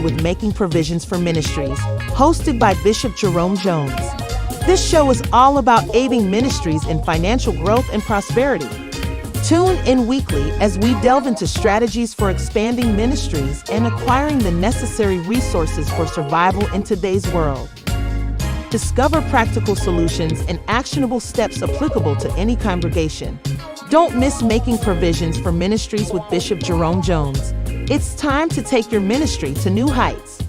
with Making Provisions for Ministries, hosted by Bishop Jerome Jones. This show is all about aiding ministries in financial growth and prosperity. Tune in weekly as we delve into strategies for expanding ministries and acquiring the necessary resources for survival in today's world. Discover practical solutions and actionable steps applicable to any congregation. Don't miss Making Provisions for Ministries with Bishop Jerome Jones. It's time to take your ministry to new heights.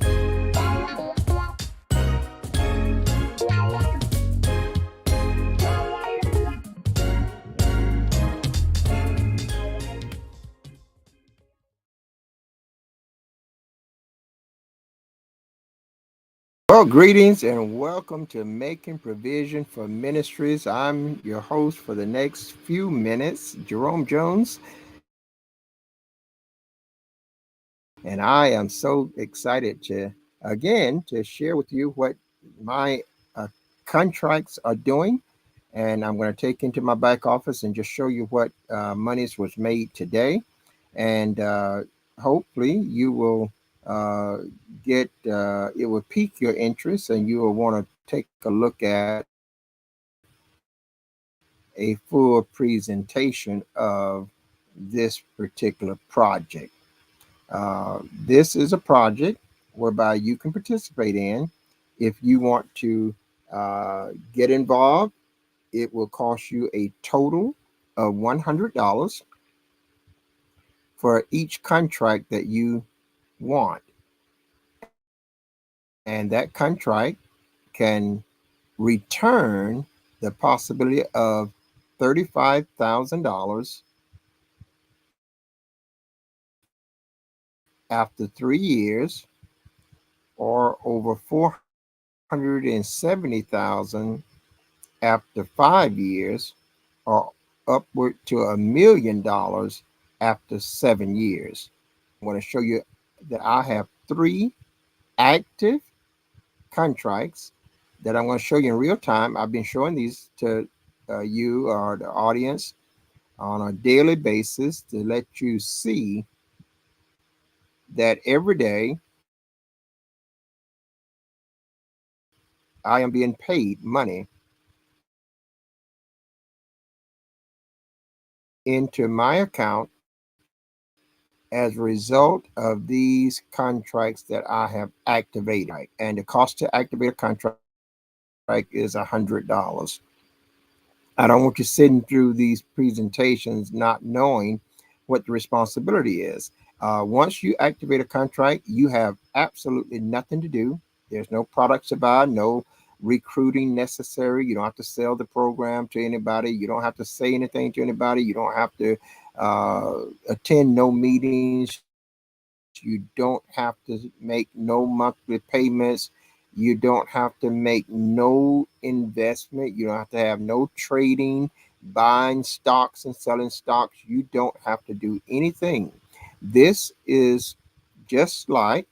Well, greetings and welcome to Making Provision for Ministries. I'm your host for the next few minutes, Jerome Jones, and I am so excited to share with you what my contracts are doing. And I'm going to take into my back office and just show you what monies was made today. And hopefully you will it will pique your interest and you will want to take a look at a full presentation of this particular project. This is a project whereby you can participate in. If you want to get involved, it will cost you a total of $100 for each contract that you want. And that contract can return the possibility of $35,000 after 3 years, or over $470,000 after 5 years, or upward to $1 million after 7 years. I want to show you that I have 3 active contracts that I'm going to show you in real time. I've been showing these to you or the audience on a daily basis to let you see that every day I am being paid money into my account as a result of these contracts that I have activated. And the cost to activate a contract is $100. I don't want you sitting through these presentations not knowing what the responsibility is. Once you activate a contract, you have absolutely nothing to do. There's no products to buy, no recruiting necessary. You don't have to sell the program to anybody. You don't have to say anything to anybody. You don't have to attend no meetings. You don't have to make no monthly payments. You don't have to make no investment. You don't have to have no trading, buying stocks and selling stocks. You don't have to do anything. This is just like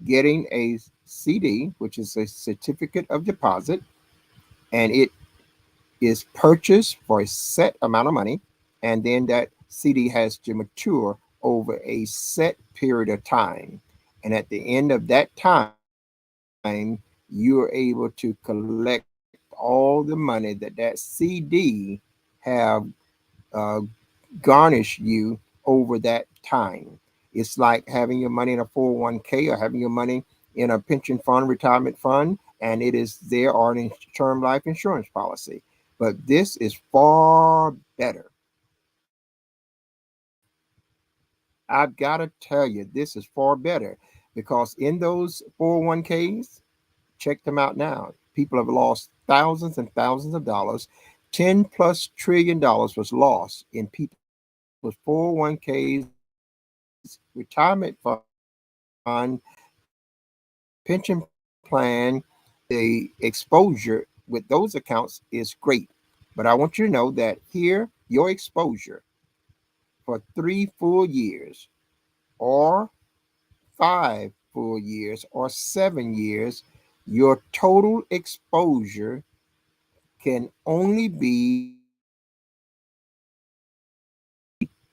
getting a CD, which is a certificate of deposit, and it is purchased for a set amount of money, and then that CD has to mature over a set period of time. And at the end of that time, you are able to collect all the money that CD have uh, garnished you over that time. It's like having your money in a 401k or having your money in a pension fund, retirement fund, and it is there or an term life insurance policy. But this is far better. I've got to tell you, this is far better because in those 401ks, check them out now. People have lost thousands and thousands of dollars. 10 plus trillion dollars was lost in people's 401ks, retirement fund, pension plan. The exposure with those accounts is great. But I want you to know that here, your exposure for 3 full years, or 5 full years, or 7 years, your total exposure can only be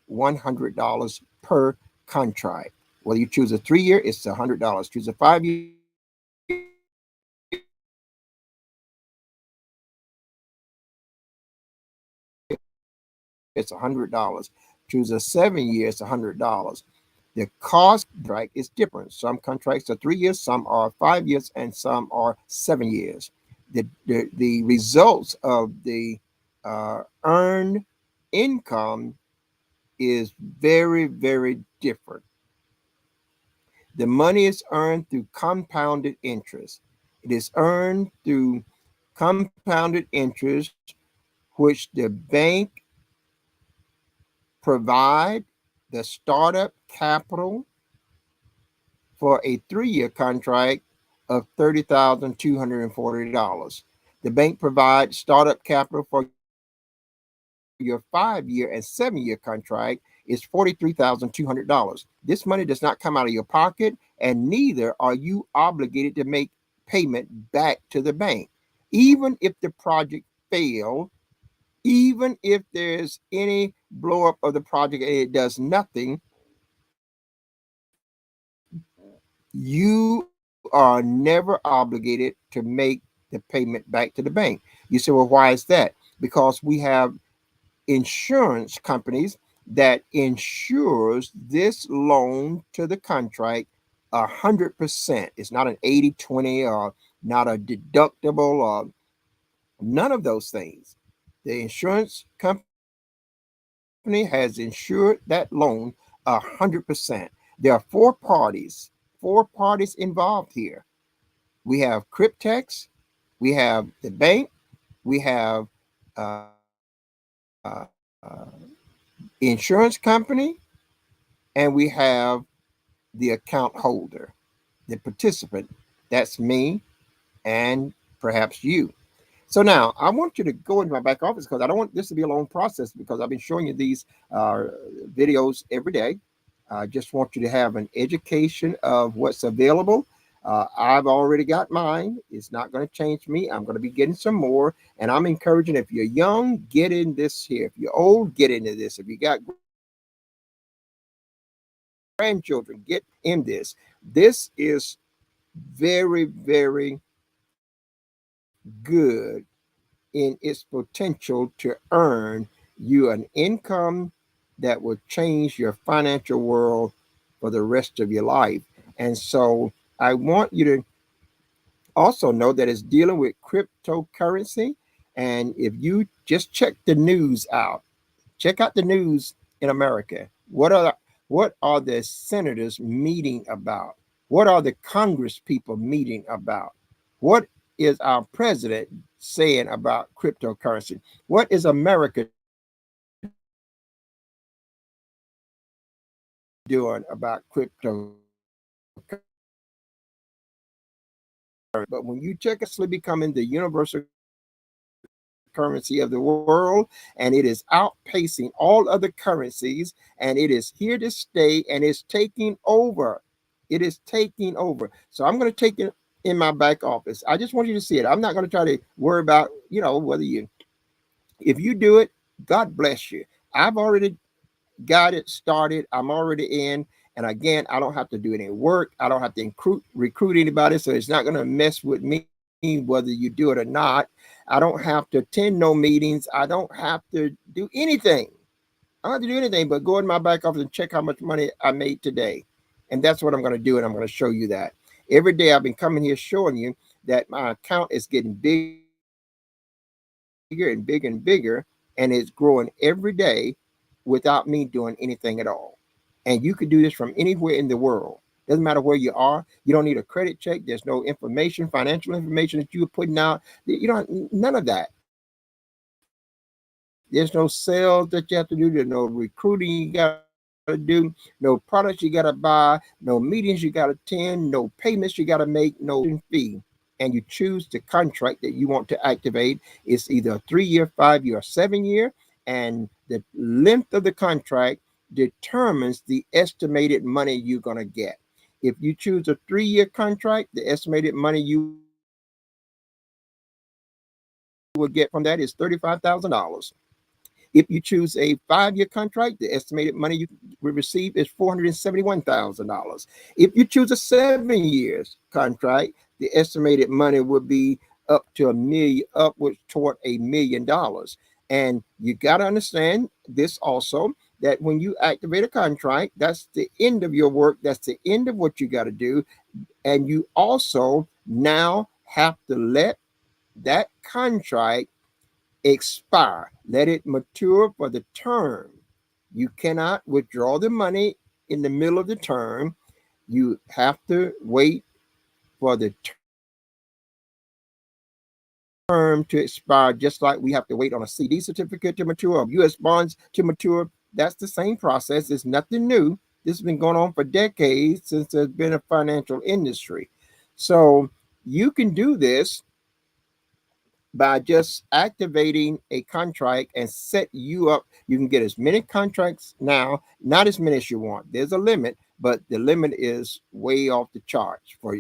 $100 per contract. Whether you choose a 3 year, it's $100. Choose a 5 year, it's $100. Choose a 7 year, it's $100. The cost contract is different. Some contracts are 3 years, some are 5 years, and some are 7 years. The results of the earned income is very, very different. The money is earned through compounded interest. It is earned through compounded interest, which the bank provide the startup capital for a 3 year contract of $30,240. The bank provides startup capital for your 5 year and 7 year contract is $43,200. This money does not come out of your pocket, and neither are you obligated to make payment back to the bank. Even if the project failed, even if there's any blow up of the project and it does nothing, you are never obligated to make the payment back to the bank. You say, well, why is that? Because we have insurance companies that insures this loan to the contract 100%. It's not an 80/20 or not a deductible or none of those things. The insurance company has insured that loan 100%. There are four parties involved here. We have Cryptex, we have the bank, we have insurance company, and we have the account holder, the participant. That's me and perhaps you. So now I want you to go into my back office because I don't want this to be a long process because I've been showing you these videos every day. I just want you to have an education of what's available. I've already got mine. It's not going to change me. I'm going to be getting some more. And I'm encouraging if you're young, get in this here. If you're old, get into this. If you got grandchildren, get in this. This is very, very good in its potential to earn you an income that will change your financial world for the rest of your life. And so I want you to also know that it's dealing with cryptocurrency. And if you just check the news out, check out the news in America. What are the senators meeting about? What are the Congress people meeting about? What is our president saying about cryptocurrency? What is America doing about cryptocurrency? But when you check it, it's becoming the universal currency of the world, and it is outpacing all other currencies, and it is here to stay, and it's taking over. It is taking over. So I'm going to take it in my back office. I just want you to see it. I'm not going to try to worry about, whether if you do it, God bless you. I've already got it started. I'm already in. And again, I don't have to do any work. I don't have to recruit anybody. So it's not going to mess with me whether you do it or not. I don't have to attend no meetings. I don't have to do anything. I don't have to do anything but go in my back office and check how much money I made today. And that's what I'm going to do. And I'm going to show you that. Every day I've been coming here showing you that my account is getting bigger and bigger and bigger, and it's growing every day without me doing anything at all. And you could do this from anywhere in the world. Doesn't matter where you are. You don't need a credit check. There's no information, financial information that you are putting out. You don't none of that. There's no sales that you have to do. There's no recruiting you got to do. No products you got to buy. No meetings you got to attend. No payments you got to make. No subscription fee. And you choose the contract that you want to activate. It's either a 3 year, 5 year, or 7 year. And the length of the contract determines the estimated money you're going to get. If you choose a 3 year contract, the estimated money you will get from that is $35,000. If you choose a 7 year contract, the estimated money you will get from that is $35,000. If you choose a 5-year contract, the estimated money you will receive is $471,000. If you choose a 7 years contract, the estimated money would be up to a million, upwards toward $1 million. And you got to understand this also, that when you activate a contract, that's the end of your work. That's the end of what you got to do. And you also now have to let that contract expire, let it mature for the term. You cannot withdraw the money in the middle of the term. You have to wait for the term to expire, just like we have to wait on a CD certificate to mature, or US bonds to mature. That's the same process. It's nothing new. This has been going on for decades since there's been a financial industry. So you can do this by just activating a contract and set you up. You can get as many contracts now, not as many as you want. There's a limit, but the limit is way off the charts for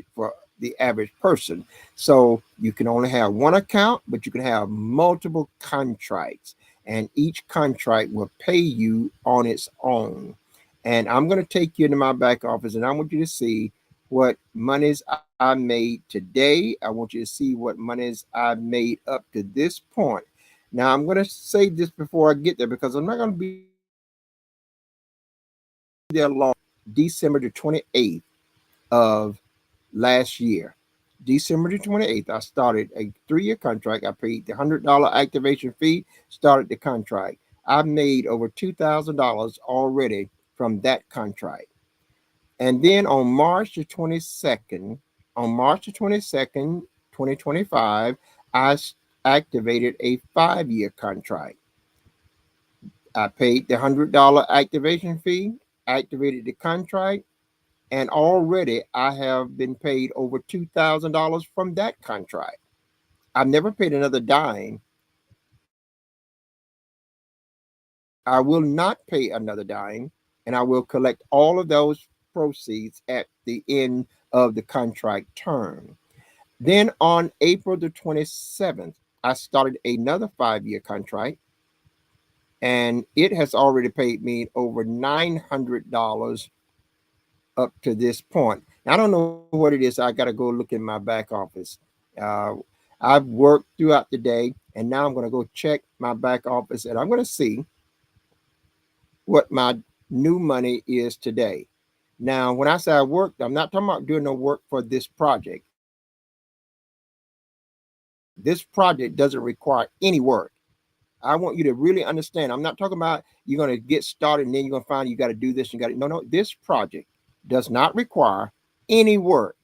the average person. So you can only have one account, but you can have multiple contracts, and each contract will pay you on its own. And I'm going to take you into my back office, and I want you to see what monies I made today. I want you to see what monies I've made up to this point. Now, I'm going to say this before I get there, because I'm not going to be there long. December the 28th of last year. December the 28th, I started a 3-year contract. I paid the $100 activation fee, started the contract. I made over $2,000 already from that contract. And then on March the 22nd, 2025, I activated a 5-year contract. I paid the $100 activation fee, activated the contract, and already I have been paid over $2,000 from that contract. I've never paid another dime. I will not pay another dime, and I will collect all of those proceeds at the end of the contract term. Then on April the 27th, I started another 5-year contract, and it has already paid me over $900 up to this point. Now, I don't know what it is. I got to go look in my back office. Uh, I've worked throughout the day, and now I'm going to go check my back office, and I'm going to see what my new money is today. Now, when I say I worked, I'm not talking about doing no work for this project. This project doesn't require any work. I want you to really understand. I'm not talking about you're going to get started and then you're going to find you got to do this. You got to, no. This project does not require any work.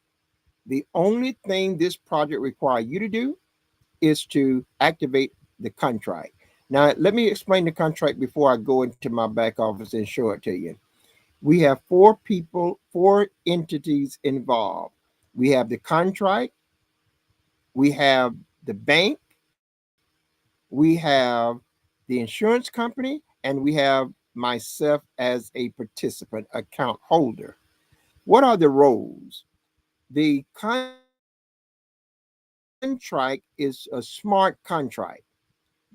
The only thing this project requires you to do is to activate the contract. Now, let me explain the contract before I go into my back office and show it to you. We have 4 people, 4 entities involved. We have the contract, we have the bank, we have the insurance company, and we have myself as a participant account holder. What are the roles? The contract is a smart contract.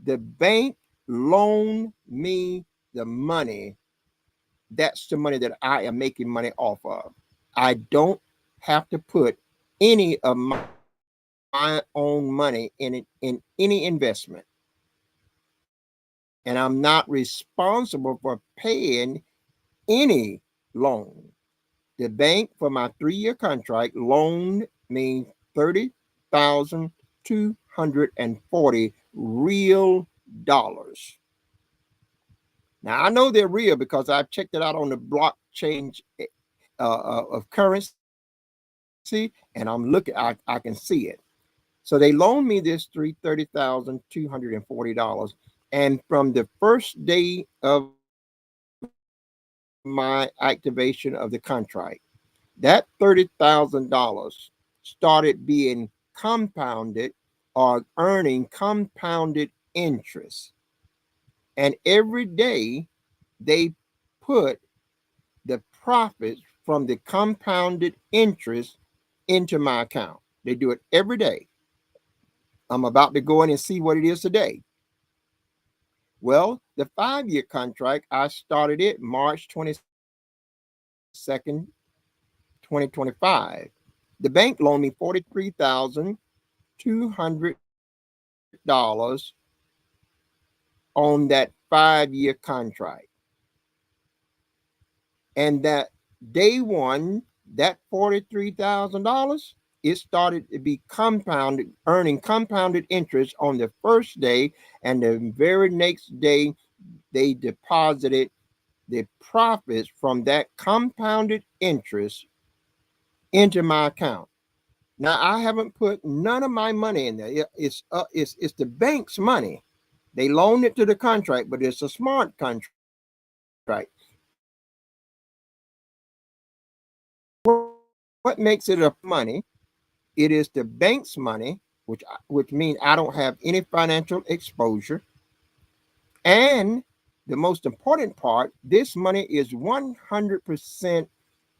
The bank loaned me the money. That's the money that I am making money off of. I don't have to put any of my own money in it, in any investment. And I'm not responsible for paying any loan. The bank for my 3-year contract loaned me 30,240 real dollars. Now I know they're real because I've checked it out on the blockchain of currency, and I'm looking. I can see it. So they loaned me this $30,240, and from the first day of my activation of the contract, that $30,000 started being compounded or earning compounded interest. And every day they put the profits from the compounded interest into my account. They do it every day. I'm about to go in and see what it is today. Well, The 5-year contract, I started it March 22nd, 2025. The bank loaned me $43,200 on that 5-year contract. And that day one, that $43,000, it started to be compounded, earning compounded interest on the first day, and the very next day they deposited the profits from that compounded interest into my account. Now I haven't put none of my money in there. It's the bank's money. They loaned it to the contract, but it's a smart contract. What makes it a money? It is the bank's money, which means I don't have any financial exposure. And the most important part, this money is 100%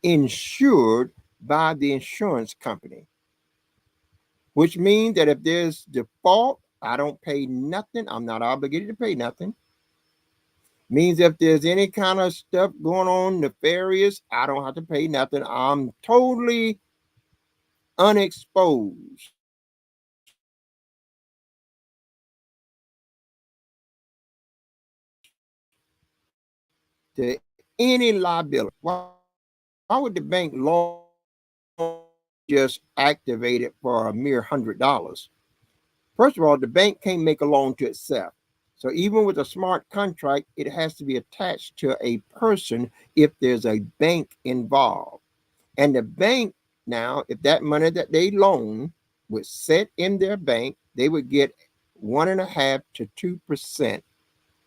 insured by the insurance company, which means that if there's default, I don't pay nothing. I'm not obligated to pay nothing. Means if there's any kind of stuff going on nefarious, I don't have to pay nothing. I'm totally unexposed to any liability. Why would the bank loan just activate it for a mere $100? First of all, the bank can't make a loan to itself. So even with a smart contract, it has to be attached to a person if there's a bank involved. And the bank now, if that money that they loan was set in their bank, they would get 1.5% to 2%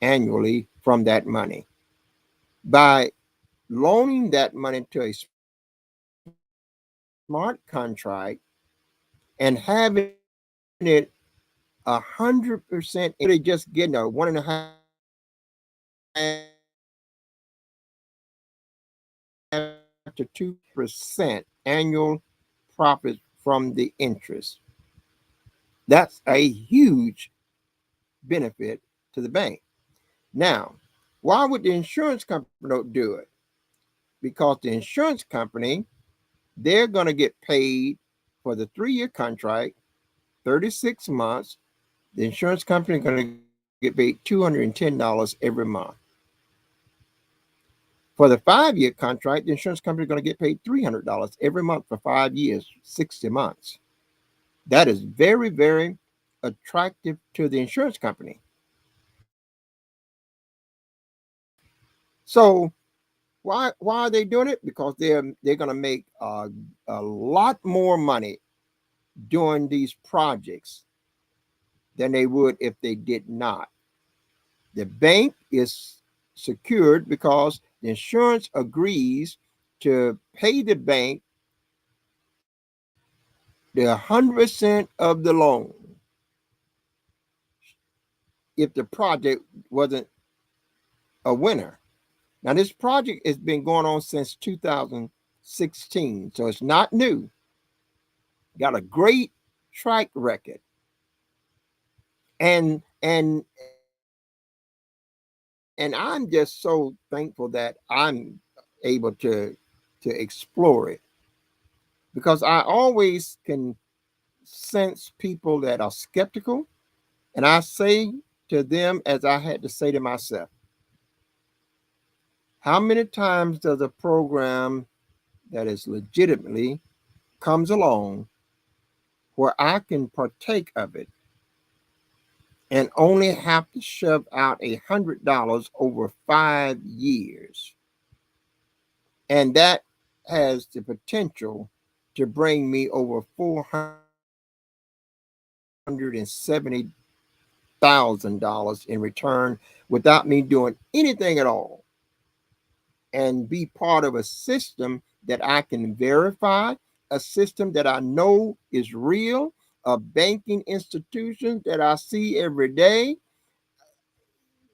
annually from that money. By loaning that money to a smart contract and having it 100%, they just getting a 1.5% to 2% annual profit from the interest. That's a huge benefit to the bank. Now, why would the insurance company don't do it? Because the insurance company, they're going to get paid for the 3-year contract, 36 months. The insurance company is going to get paid $210 every month. For the 5-year contract, the insurance company is going to get paid $300 every month for 5 years, 60 months. That is very, very attractive to the insurance company. So why are they doing it? Because they're going to make a lot more money doing these projects than they would if they did not. The bank is secured because the insurance agrees to pay the bank the 100% of the loan if the project wasn't a winner. Now, this project has been going on since 2016, so it's not new. Got a great track record. And I'm just so thankful that I'm able to explore it, because I always can sense people that are skeptical, and I say to them as I had to say to myself, how many times does a program that is legitimately comes along where I can partake of it and only have to shove out $100 over 5 years? And that has the potential to bring me over $470,000 in return without me doing anything at all, and be part of a system that I can verify, a system that I know is real, a banking institution that I see every day.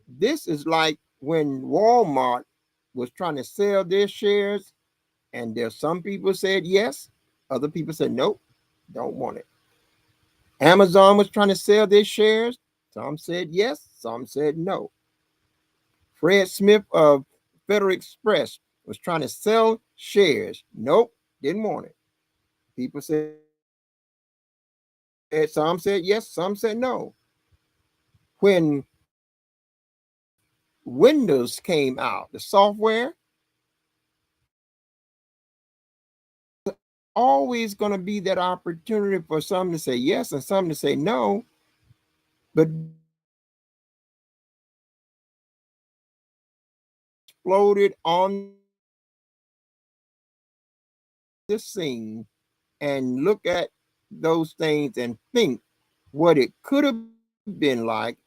This is like when Walmart was trying to sell their shares, and there's some people said yes, other people said nope, don't want it. Amazon was trying to sell their shares. Some said yes, some said no. Fred Smith of Federal Express was trying to sell shares. Nope, didn't want it. People said, some said yes, some said no. When Windows came out, the software, always going to be that opportunity for some to say yes and some to say no. But exploded on the scene and look at those things and think what it could have been like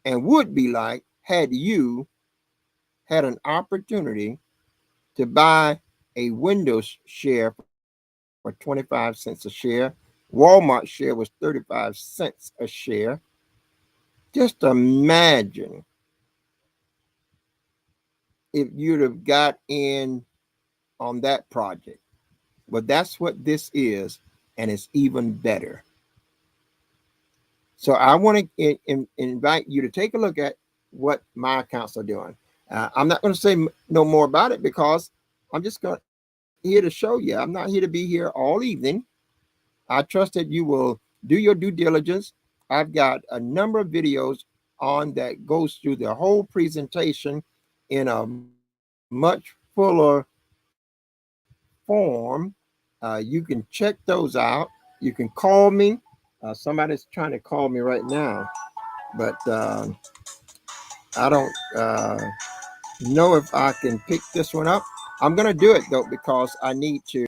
and would be like had you had an opportunity to buy a Windows share for 25 cents a share. Walmart share was 35 cents a share. Just imagine if you'd have got in on that project. Well, that's what this is, and it's even better. So I want to invite you to take a look at what my accounts are doing. I'm not going to say no more about it because I'm just going here to show you. I'm not here to be here all evening. I trust that you will do your due diligence. I've got a number of videos on that goes through the whole presentation in a much fuller form. You can check those out. You can call me. Somebody's trying to call me right now, but I don't know if I can pick this one up. I'm going to do it though because I need to.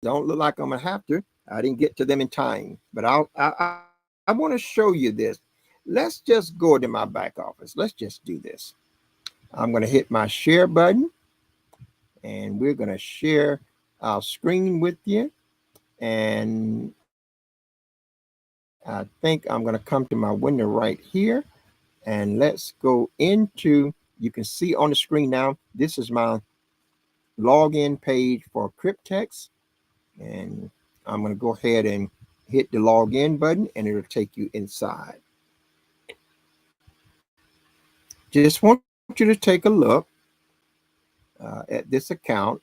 Don't look like I'm gonna have to. I didn't get to them in time, but I want to show you this. Let's just go to my back office. Let's just do this. I'm gonna hit my share button, and we're gonna share our screen with you. And I think I'm gonna come to my window right here, and let's go into. You can see on the screen now. This is my login page for Cryptex. And I'm going to go ahead and hit the login button and it'll take you inside. Just want you to take a look at this account.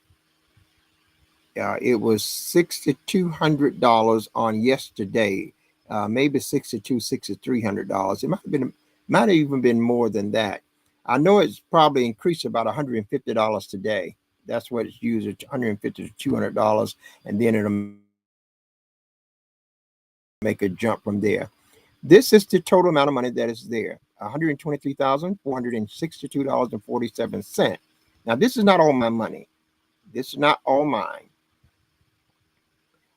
It was $6,200 on yesterday, maybe $6,300. It might have even been more than that. I know it's probably increased about $150 today. That's what it's used, $150 to $200, and then it'll make a jump from there. This is the total amount of money that is there: $123,462.47. Now, this is not all my money. This is not all mine,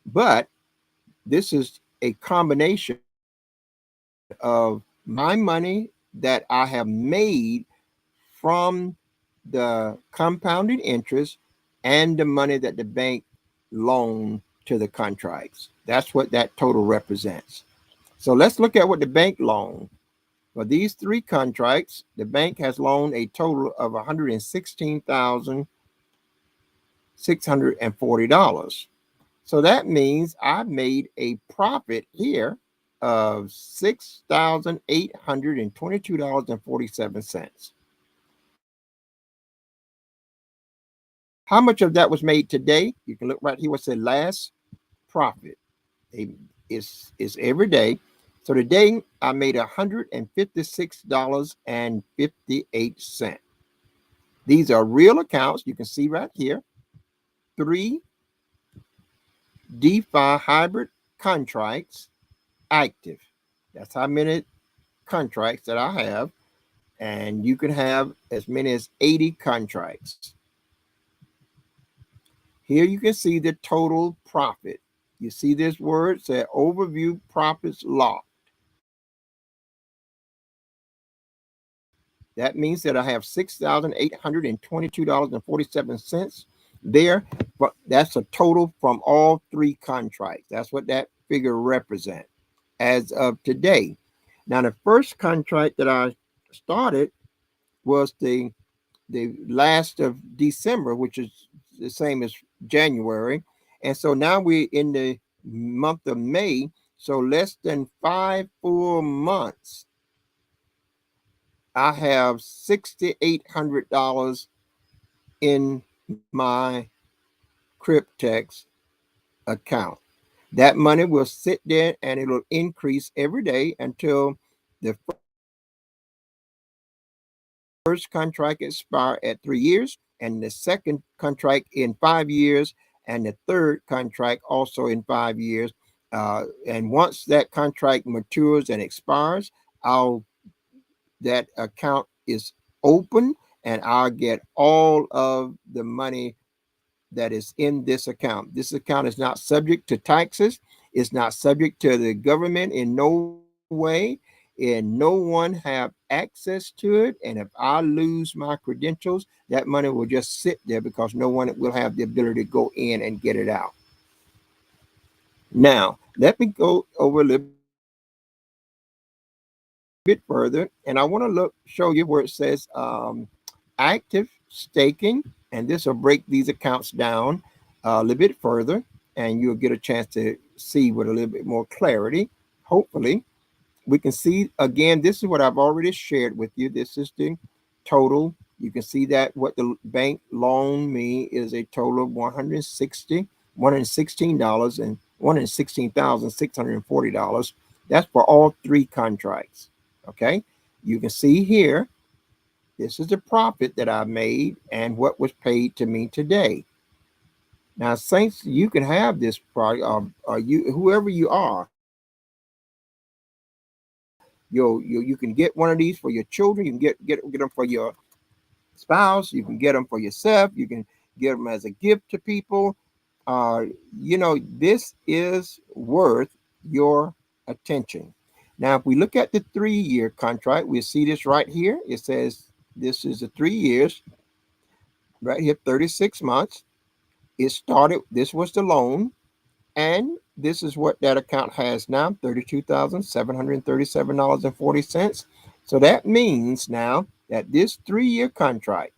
but this is a combination of my money that I have made from the compounded interest and the money that the bank loaned to the contracts. That's what that total represents. So let's look at what the bank loaned. For these three contracts, the bank has loaned a total of $116,640. So that means I made a profit here of $6,822.47. How much of that was made today? You can look right here where it said last profit. It's every day. So today I made $156.58. These are real accounts. You can see right here, 3 DeFi hybrid contracts active. That's how many contracts that I have. And you can have as many as 80 contracts. Here you can see the total profit. You see this word say overview profits locked. That means that I have $6,822.47 there, but that's a total from all three contracts. That's what that figure represents as of today. Now, the first contract that I started was the last of December, which is the same as January. And so now we're in the month of May. So less than 5 full months, I have $6,800 in my Cryptex account. That money will sit there and it'll increase every day until the first contract expire at 3 years, and the second contract in 5 years, and the third contract also in 5 years. And once that contract matures and expires, I'll that account is open, and I'll get all of the money that is in this account. This account is not subject to taxes. It's not subject to the government in no way, and no one have access to it. And if I lose my credentials, that money will just sit there because no one will have the ability to go in and get it out. Now, let me go over a little bit further, and I want to show you where it says active staking, and this will break these accounts down a little bit further, and you'll get a chance to see with a little bit more clarity. Hopefully, we can see again. This is what I've already shared with you. This is the total. You can see that what the bank loaned me is a total of $116 and $116,640. That's for all three contracts. Okay, you can see here. This is the profit that I made and what was paid to me today. Now, saints, you can have this product, you whoever you are. You can get one of these for your children. You can get them for your spouse. You can get them for yourself. You can get them as a gift to people. This is worth your attention. Now, if we look at the 3 year contract, we see this right here. It says this is the 3 years, right here, 36 months. It started, this was the loan, and this is what that account has now, $32,737.40. So that means now that this 3 year contract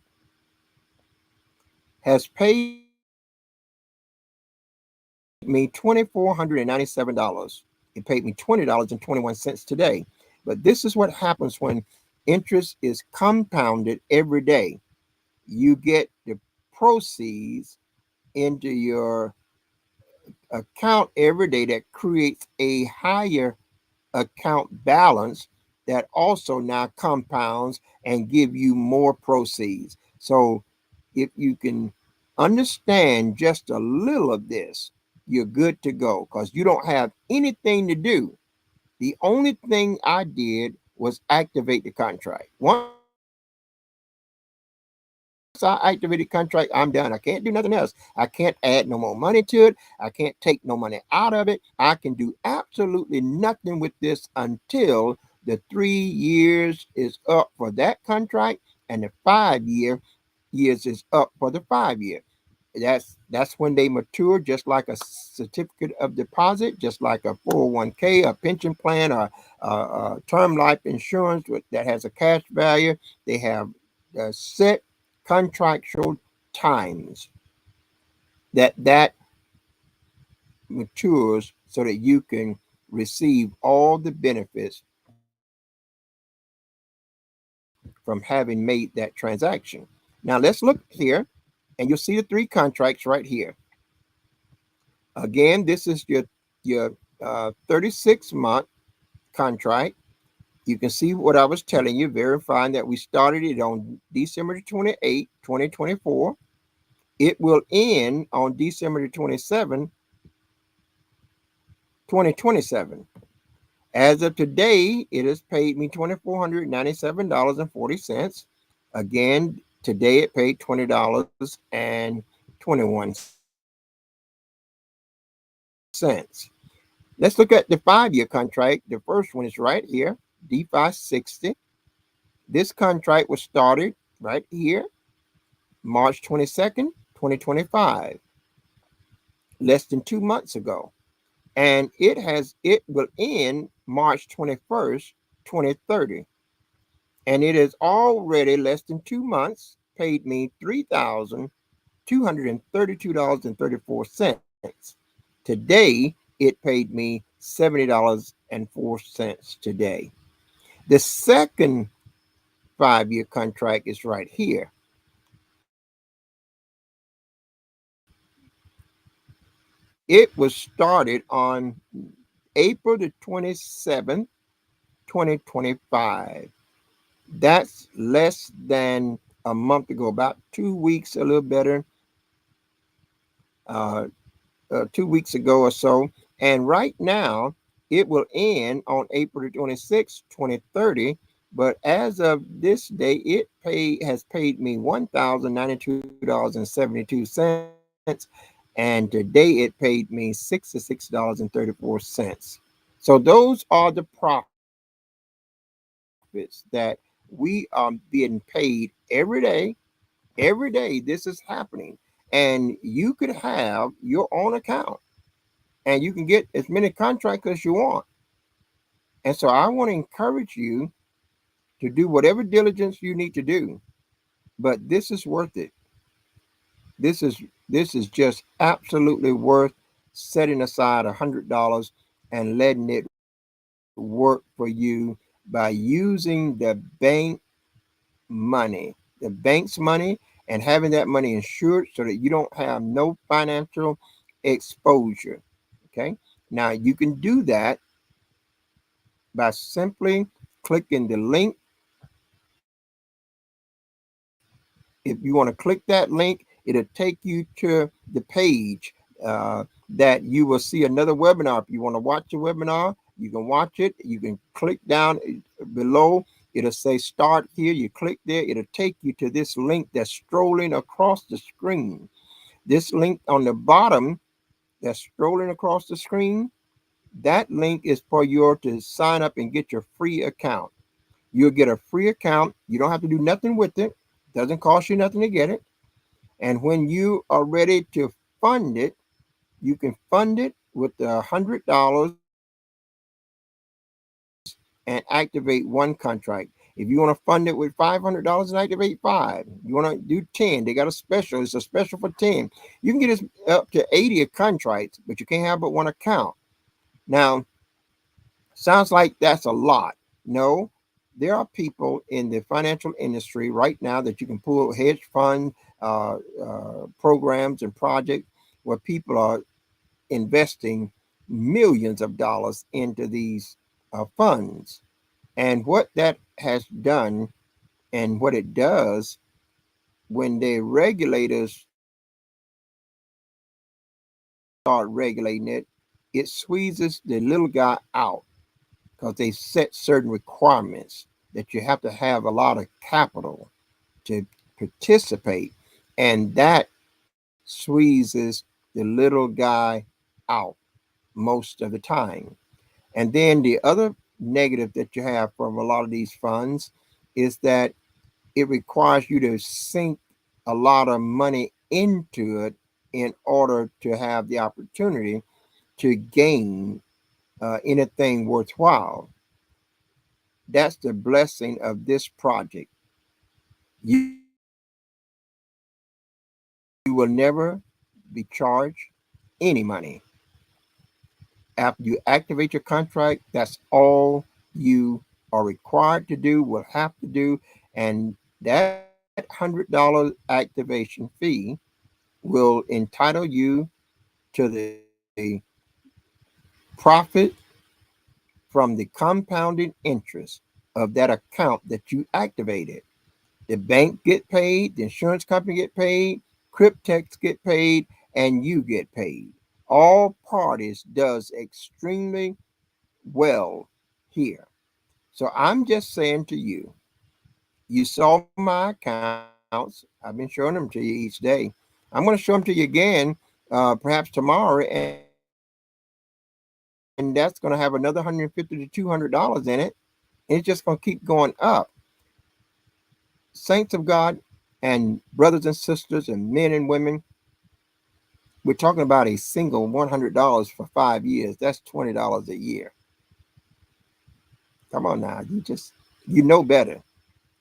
has paid me $2,497. It paid me $20.21 today. But this is what happens when interest is compounded every day. You get the proceeds into your account every day that creates a higher account balance that also now compounds and give you more proceeds. So if you can understand just a little of this, you're good to go because you don't have anything to do. The only thing I did was activate the contract. Once I activated the contract, I'm done. I can't do nothing else. I can't add no more money to it. I can't take no money out of it. I can do absolutely nothing with this until the 3 years is up for that contract and the 5 years is up for the 5 year. That's when they mature, just like a certificate of deposit, just like a 401k, a pension plan, a term life insurance that has a cash value. They have set contractual times that matures so that you can receive all the benefits from having made that transaction. Now let's look here, and you'll see the three contracts right here. Again, this is your 36 month contract. You can see what I was telling you, verifying that we started it on December 28, 2024. It will end on December 27, 2027. As of today, it has paid me $2,497.40. Again, today it paid $20.21. Let's look at the 5 year contract. The first one is right here, DeFi 60. This contract was started right here, March 22nd, 2025, less than 2 months ago. And it will end March 21st, 2030. And it has already less than 2 months paid me $3,232.34. Today it paid me $70.04 today. The second 5-year contract is right here. It was started on April the 27th, 2025. That's less than a month ago, about 2 weeks, a little better, uh, 2 weeks ago or so. And right now, it will end on April the 26th, 2030. But as of this day, has paid me $1,092.72. And today it paid me $66.34. So those are the profits that we are being paid every day. Every day this is happening. And you could have your own account and you can get as many contracts as you want. And so I want to encourage you to do whatever diligence you need to do. But this is worth it. This is this is just absolutely worth setting aside $100 and letting it work for you by using the money, the bank's money, and having that money insured so that you don't have no financial exposure. Okay. Now you can do that by simply clicking the link. If you want to click that link, it'll take you to the page that you will see another webinar. If you want to watch the webinar, you can watch it. You can click down below. It'll say start here. You click there. It'll take you to this link that's strolling across the screen. This link on the bottom that's strolling across the screen, that link is for you to sign up and get your free account. You'll get a free account. You don't have to do nothing with it. Doesn't cost you nothing to get it. And when you are ready to fund it, you can fund it with $100 and activate one contract. If you want to fund it with $500 and activate five, you want to do 10. They got a special. It's a special for 10. You can get up to 80 contracts, but you can't have but one account. Now, sounds like that's a lot. No, there are people in the financial industry right now that you can pull hedge fund programs and projects where people are investing millions of dollars into these funds. And what that has done and what it does when the regulators start regulating it, it squeezes the little guy out because they set certain requirements that you have to have a lot of capital to participate. And that squeezes the little guy out most of the time. And then the other negative that you have from a lot of these funds is that it requires you to sink a lot of money into it in order to have the opportunity to gain anything worthwhile. That's the blessing of this project. You will never be charged any money. After you activate your contract, that's all you are required to do, will have to do. And that $100 activation fee will entitle you to the profit from the compounding interest of that account that you activated. The bank get paid, the insurance company get paid, Cryptex get paid, and you get paid. All parties does extremely well here. So I'm just saying to you, you saw my accounts. I've been showing them to you each day. I'm going to show them to you again, perhaps tomorrow, and that's going to have another $150 to $200 in it. And it's just going to keep going up. Saints of God and brothers and sisters and men and women, we're talking about a single $100 for 5 years. That's $20 a year. Come on now, you know better.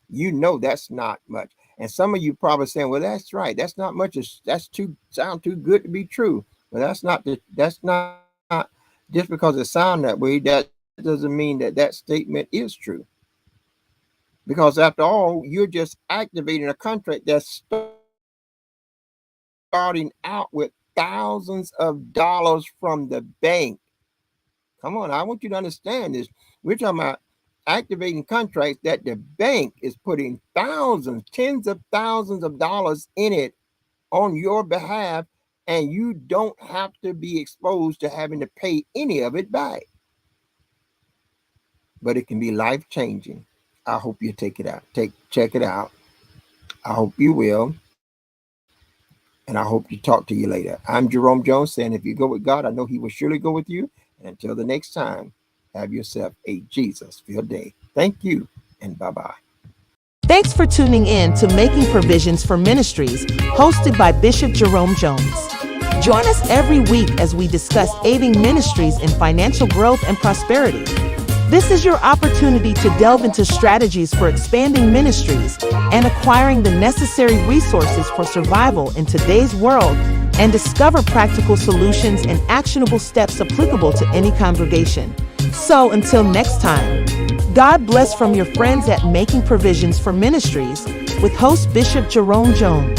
You know that's not much. And some of you probably saying, "Well, that's right. That's not much. That's too sound too good to be true." Well, that's not the Just because it sounds that way, that doesn't mean that that statement is true. Because after all, you're just activating a contract that's starting out with thousands of dollars from the bank. Come on, I want you to understand this. We're talking about activating contracts that the bank is putting thousands, tens of thousands of dollars in it on your behalf, and you don't have to be exposed to having to pay any of it back. But it can be life changing. I hope you check it out. I hope you will. And I hope to talk to you later. I'm Jerome Jones saying if you go with God, I know He will surely go with you. And until the next time, have yourself a Jesus-filled day. Thank you, and bye-bye. Thanks for tuning in to Making Provisions for Ministries, hosted by Bishop Jerome Jones. Join us every week as we discuss aiding ministries in financial growth and prosperity. This is your opportunity to delve into strategies for expanding ministries and acquiring the necessary resources for survival in today's world, and discover practical solutions and actionable steps applicable to any congregation. So until next time, God bless from your friends at Making Provisions for Ministries with host Bishop Jerome Jones.